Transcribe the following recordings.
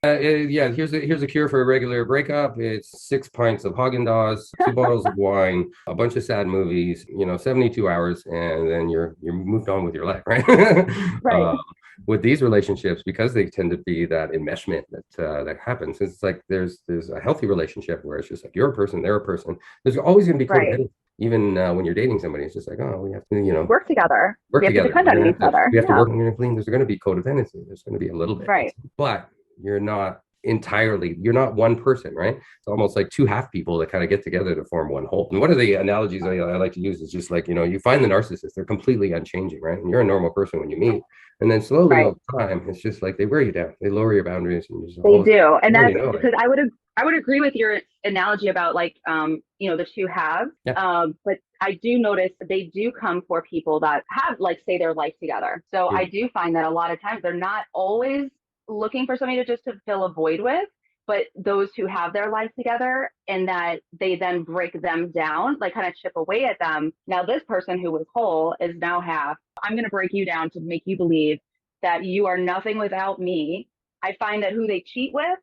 Yeah, here's a cure for a regular breakup. It's 6 pints of Haagen-Dazs, 2 bottles of wine, a bunch of sad movies, 72 hours, and then you're moved on with your life, right? Right. With these relationships, because they tend to be that enmeshment that happens, it's like there's a healthy relationship where it's just like you're a person, they're a person. There's always going to be Right. codependent. Even when you're dating somebody, it's just like, oh, we have to, Work together. work We have to together. depend on each other. We have to Yeah. work on your clean. There's going to be codependency. There's going to be a little bit, Right. but you're not one person, right? It's almost like two half people that kind of get together to form one whole. And one of the analogies I like to use is just like, you find the narcissist, they're completely unchanging, right? And you're a normal person when you meet. And then slowly Right. over time, it's just like they wear you down. They lower your boundaries and you just They all of a sudden, do. And you already that's know it. because I would agree with your analogy about like the two halves. Yeah. But I do notice that they do come for people that have like say their life together. So I Mm. do find that a lot of times they're not always looking for somebody to fill a void with, but those who have their life together and that they then break them down, like kind of chip away at them. Now this person who was whole is now half. I'm gonna break you down to make you believe that you are nothing without me. I find that who they cheat with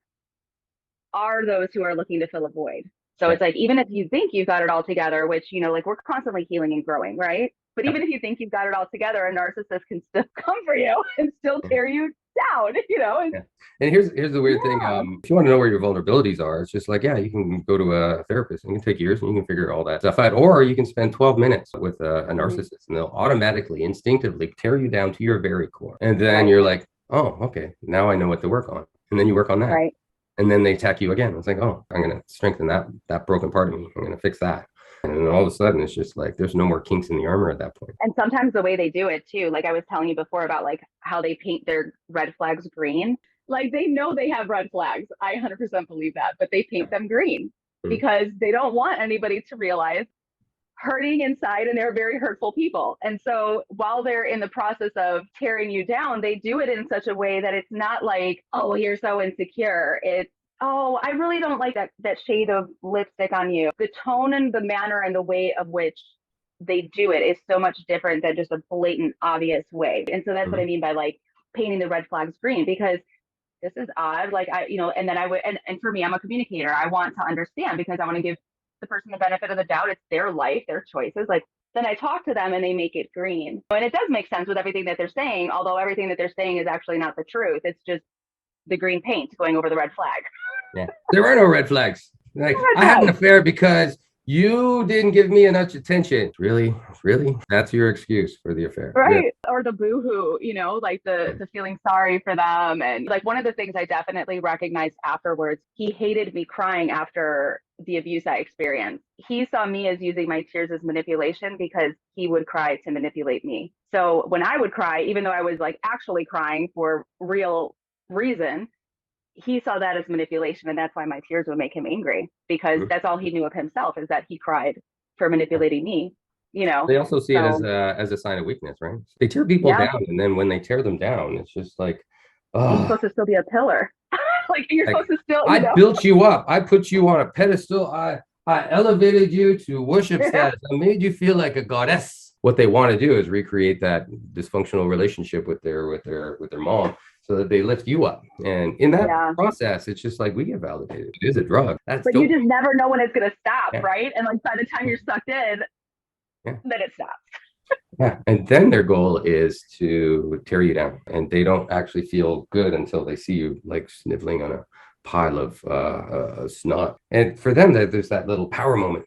are those who are looking to fill a void. So Yeah. it's like, even if you think you've got it all together, which, like we're constantly healing and growing, right? But Yeah. even if you think you've got it all together, a narcissist can still come for you and still tear you down. And Yeah. And here's the weird thing. yeah, If you want to know where your vulnerabilities are, it's just like, yeah, you can go to a therapist and it can take years and you can figure all that stuff out. Or you can spend 12 minutes with a mm-hmm. narcissist and they'll automatically, instinctively tear you down to your very core. And then Right, you're like, oh, okay, now I know what to work on. And then you work on that. right. And then they attack you again. It's like, oh, I'm gonna strengthen that broken part of me. I'm gonna fix that. And then all of a sudden it's just like there's no more kinks in the armor at that point. And sometimes the way they do it too, like I was telling you before about like how they paint their red flags green. Like they know they have red flags. I 100% believe that, but they paint them green Mhm. because they don't want anybody to realize hurting inside and they're very hurtful people. And so while they're in the process of tearing you down, they do it in such a way that it's not like, oh, you're so insecure. It's, oh, I really don't like that shade of lipstick on you. The tone and the manner and the way of which they do it is so much different than just a blatant, obvious way. And so that's what I Mhm. mean by like painting the red flags green because this is odd. Like and then I would, and for me, I'm a communicator. I want to understand because I want to give the person the benefit of the doubt. It's their life, their choices. Like then I talk to them and they make it green. And it does make sense with everything that they're saying, although everything that they're saying is actually not the truth. It's just the green paint going over the red flag. Yeah. There are no red flags. No Like, red I had an flags. affair because you didn't give me enough attention. Really? Really? That's your excuse for the affair. Really? Right. Or the boohoo, like the feeling sorry for them. And like one of the things I definitely recognized afterwards, he hated me crying after the abuse I experienced. He saw me as using my tears as manipulation because he would cry to manipulate me. So when I would cry, even though I was like actually crying for real reason, he saw that as manipulation. And that's why my tears would make him angry because Mhm. that's all he knew of himself is that he cried for manipulating me, you know? They also see it So as a sign of weakness, right? They tear people yeah, down, and then when they tear them down, it's just like, you're oh, supposed to still be a pillar. Like you're like supposed to still, I built you up. I put you on a pedestal. I elevated you to worship yeah, status. I made you feel like a goddess. What they want to do is recreate that dysfunctional relationship with their mom so that they lift you up. And in that yeah. process, it's just like we get validated. It is a drug. That's But you dope. just never know when it's gonna stop, Yeah. right? And like by the time you're sucked in, Yeah. then it stops. Yeah. And then their goal is to tear you down. And they don't actually feel good until they see you like sniveling on a pile of snot. And for them, there's that little power moment.